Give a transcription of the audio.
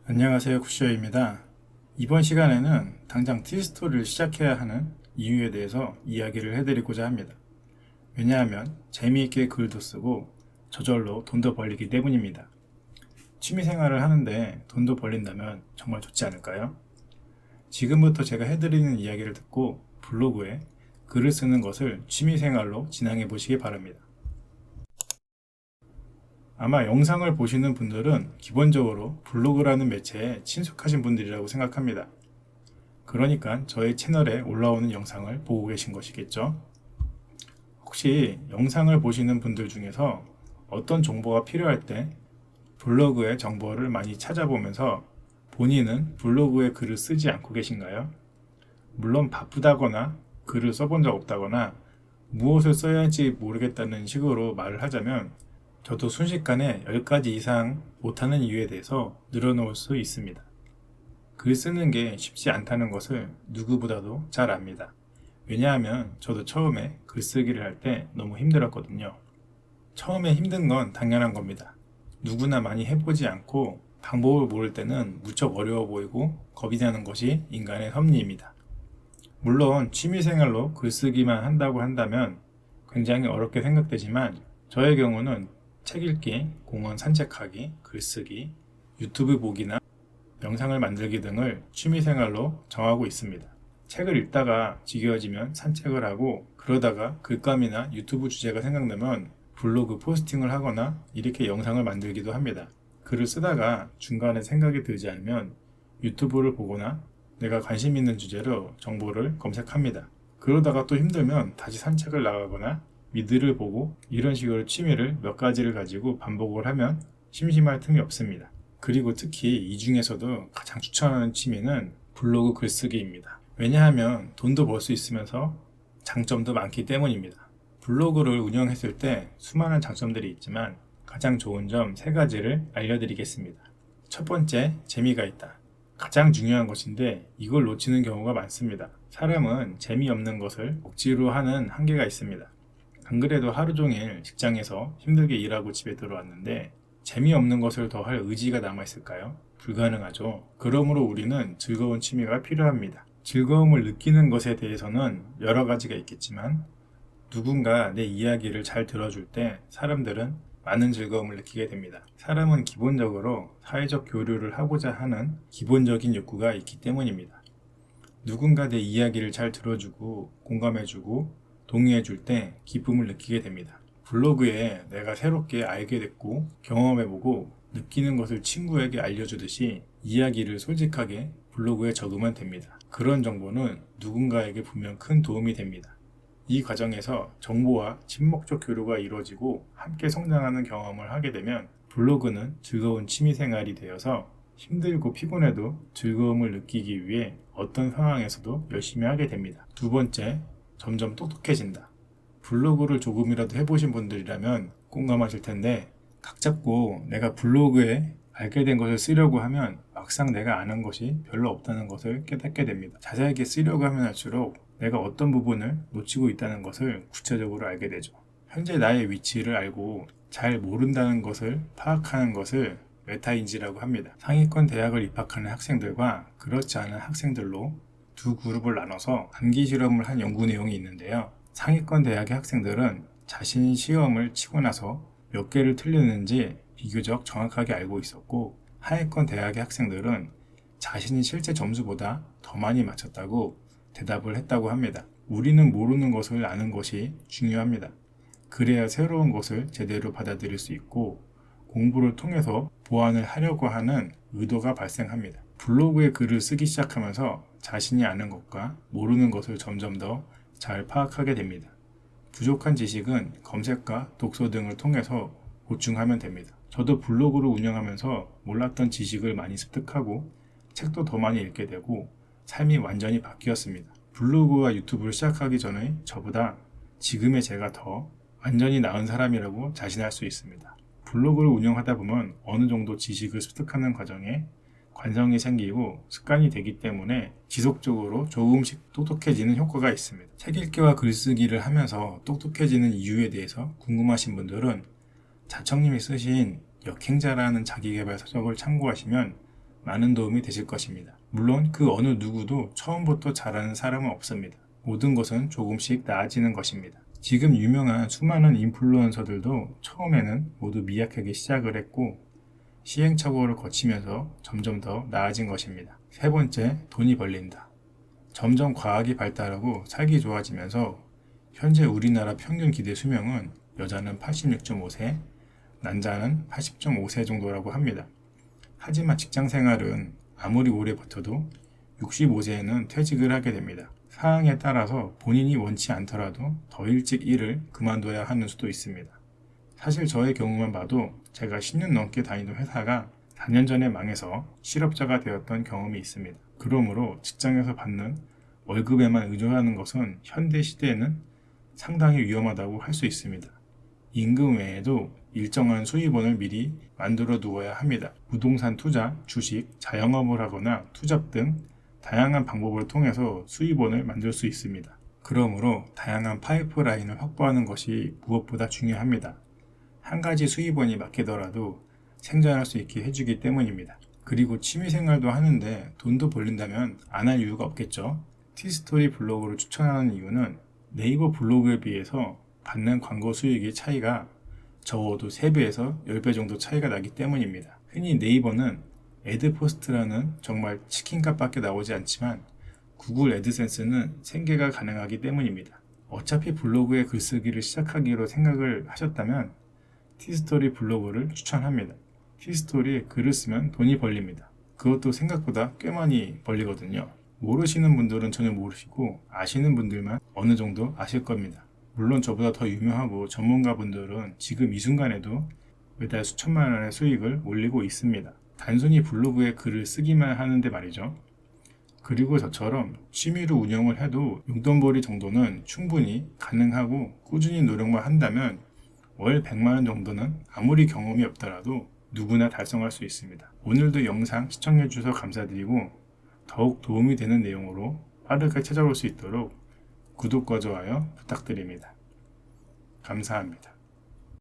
안녕하세요, 쿠쇼입니다. 이번 시간에는 당장 티스토리를 시작해야 하는 이유에 대해서 이야기를 해드리고자 합니다. 왜냐하면 재미있게 글도 쓰고 저절로 돈도 벌리기 때문입니다. 취미생활을 하는데 돈도 벌린다면 정말 좋지 않을까요? 지금부터 제가 해드리는 이야기를 듣고 블로그에 글을 쓰는 것을 취미생활로 진행해 보시기 바랍니다. 아마 영상을 보시는 분들은 기본적으로 블로그라는 매체에 친숙하신 분들이라고 생각합니다. 그러니까 저의 채널에 올라오는 영상을 보고 계신 것이겠죠? 혹시 영상을 보시는 분들 중에서 어떤 정보가 필요할 때 블로그의 정보를 많이 찾아보면서 본인은 블로그에 글을 쓰지 않고 계신가요? 물론 바쁘다거나 글을 써본 적 없다거나 무엇을 써야 할지 모르겠다는 식으로 말을 하자면 저도 순식간에 10가지 이상 못하는 이유에 대해서 늘어놓을 수 있습니다. 글 쓰는 게 쉽지 않다는 것을 누구보다도 잘 압니다. 왜냐하면 저도 처음에 글쓰기를 할 때 너무 힘들었거든요. 처음에 힘든 건 당연한 겁니다. 누구나 많이 해보지 않고 방법을 모를 때는 무척 어려워 보이고 겁이 나는 것이 인간의 섭리입니다. 물론 취미생활로 글쓰기만 한다고 한다면 굉장히 어렵게 생각되지만 저의 경우는 책 읽기, 공원 산책하기, 글쓰기, 유튜브 보기나 영상을 만들기 등을 취미생활로 정하고 있습니다. 책을 읽다가 지겨워지면 산책을 하고 그러다가 글감이나 유튜브 주제가 생각나면 블로그 포스팅을 하거나 이렇게 영상을 만들기도 합니다. 글을 쓰다가 중간에 생각이 들지 않으면 유튜브를 보거나 내가 관심 있는 주제로 정보를 검색합니다. 그러다가 또 힘들면 다시 산책을 나가거나 미드를 보고 이런 식으로 취미를 몇 가지를 가지고 반복을 하면 심심할 틈이 없습니다. 그리고 특히 이 중에서도 가장 추천하는 취미는 블로그 글쓰기입니다. 왜냐하면 돈도 벌 수 있으면서 장점도 많기 때문입니다. 블로그를 운영했을 때 수많은 장점들이 있지만 가장 좋은 점 3가지를 알려드리겠습니다. 첫 번째, 재미가 있다. 가장 중요한 것인데 이걸 놓치는 경우가 많습니다. 사람은 재미없는 것을 억지로 하는 한계가 있습니다. 안 그래도 하루 종일 직장에서 힘들게 일하고 집에 들어왔는데 재미없는 것을 더 할 의지가 남아있을까요? 불가능하죠. 그러므로 우리는 즐거운 취미가 필요합니다. 즐거움을 느끼는 것에 대해서는 여러 가지가 있겠지만 누군가 내 이야기를 잘 들어줄 때 사람들은 많은 즐거움을 느끼게 됩니다. 사람은 기본적으로 사회적 교류를 하고자 하는 기본적인 욕구가 있기 때문입니다. 누군가 내 이야기를 잘 들어주고 공감해주고 동의해줄 때 기쁨을 느끼게 됩니다. 블로그에 내가 새롭게 알게 됐고 경험해보고 느끼는 것을 친구에게 알려주듯이 이야기를 솔직하게 블로그에 적으면 됩니다. 그런 정보는 누군가에게 분명 큰 도움이 됩니다. 이 과정에서 정보와 친목적 교류가 이루어지고 함께 성장하는 경험을 하게 되면 블로그는 즐거운 취미생활이 되어서 힘들고 피곤해도 즐거움을 느끼기 위해 어떤 상황에서도 열심히 하게 됩니다. 두 번째, 점점 똑똑해진다. 블로그를 조금이라도 해보신 분들이라면 공감하실 텐데 각 잡고 내가 블로그에 알게 된 것을 쓰려고 하면 막상 내가 아는 것이 별로 없다는 것을 깨닫게 됩니다. 자세하게 쓰려고 하면 할수록 내가 어떤 부분을 놓치고 있다는 것을 구체적으로 알게 되죠. 현재 나의 위치를 알고 잘 모른다는 것을 파악하는 것을 메타인지라고 합니다. 상위권 대학을 입학하는 학생들과 그렇지 않은 학생들로 두 그룹을 나눠서 암기 실험을 한 연구 내용이 있는데요. 상위권 대학의 학생들은 자신이 시험을 치고 나서 몇 개를 틀렸는지 비교적 정확하게 알고 있었고 하위권 대학의 학생들은 자신이 실제 점수보다 더 많이 맞췄다고 대답을 했다고 합니다. 우리는 모르는 것을 아는 것이 중요합니다. 그래야 새로운 것을 제대로 받아들일 수 있고 공부를 통해서 보완을 하려고 하는 의도가 발생합니다. 블로그에 글을 쓰기 시작하면서 자신이 아는 것과 모르는 것을 점점 더 잘 파악하게 됩니다. 부족한 지식은 검색과 독서 등을 통해서 보충하면 됩니다. 저도 블로그를 운영하면서 몰랐던 지식을 많이 습득하고 책도 더 많이 읽게 되고 삶이 완전히 바뀌었습니다. 블로그와 유튜브를 시작하기 전에 저보다 지금의 제가 더 완전히 나은 사람이라고 자신할 수 있습니다. 블로그를 운영하다 보면 어느 정도 지식을 습득하는 과정에 관성이 생기고 습관이 되기 때문에 지속적으로 조금씩 똑똑해지는 효과가 있습니다. 책 읽기와 글쓰기를 하면서 똑똑해지는 이유에 대해서 궁금하신 분들은 자청님이 쓰신 역행자라는 자기계발 서적을 참고하시면 많은 도움이 되실 것입니다. 물론 그 어느 누구도 처음부터 잘하는 사람은 없습니다. 모든 것은 조금씩 나아지는 것입니다. 지금 유명한 수많은 인플루언서들도 처음에는 모두 미약하게 시작을 했고 시행착오를 거치면서 점점 더 나아진 것입니다. 세 번째, 돈이 벌린다. 점점 과학이 발달하고 살기 좋아지면서 현재 우리나라 평균 기대 수명은 여자는 86.5세, 남자는 80.5세 정도라고 합니다. 하지만 직장 생활은 아무리 오래 버텨도 65세에는 퇴직을 하게 됩니다. 상황에 따라서 본인이 원치 않더라도 더 일찍 일을 그만둬야 하는 수도 있습니다. 사실 저의 경우만 봐도 제가 10년 넘게 다니던 회사가 4년 전에 망해서 실업자가 되었던 경험이 있습니다. 그러므로 직장에서 받는 월급에만 의존하는 것은 현대 시대에는 상당히 위험하다고 할 수 있습니다. 임금 외에도 일정한 수입원을 미리 만들어 두어야 합니다. 부동산 투자, 주식, 자영업을 하거나 투잡 등 다양한 방법을 통해서 수입원을 만들 수 있습니다. 그러므로 다양한 파이프라인을 확보하는 것이 무엇보다 중요합니다. 한 가지 수입원이 막히더라도 생존할 수 있게 해주기 때문입니다. 그리고 취미생활도 하는데 돈도 벌린다면 안 할 이유가 없겠죠. 티스토리 블로그를 추천하는 이유는 네이버 블로그에 비해서 받는 광고 수익의 차이가 적어도 3배에서 10배 정도 차이가 나기 때문입니다. 흔히 네이버는 애드포스트라는 정말 치킨값밖에 나오지 않지만 구글 애드센스는 생계가 가능하기 때문입니다. 어차피 블로그에 글쓰기를 시작하기로 생각을 하셨다면 티스토리 블로그를 추천합니다. 티스토리에 글을 쓰면 돈이 벌립니다. 그것도 생각보다 꽤 많이 벌리거든요. 모르시는 분들은 전혀 모르시고 아시는 분들만 어느 정도 아실 겁니다. 물론 저보다 더 유명하고 전문가분들은 지금 이 순간에도 매달 수천만 원의 수익을 올리고 있습니다. 단순히 블로그에 글을 쓰기만 하는데 말이죠. 그리고 저처럼 취미로 운영을 해도 용돈벌이 정도는 충분히 가능하고 꾸준히 노력만 한다면 월 100만 원 정도는 아무리 경험이 없더라도 누구나 달성할 수 있습니다. 오늘도 영상 시청해 주셔서 감사드리고 더욱 도움이 되는 내용으로 빠르게 찾아올 수 있도록 구독과 좋아요 부탁드립니다. 감사합니다.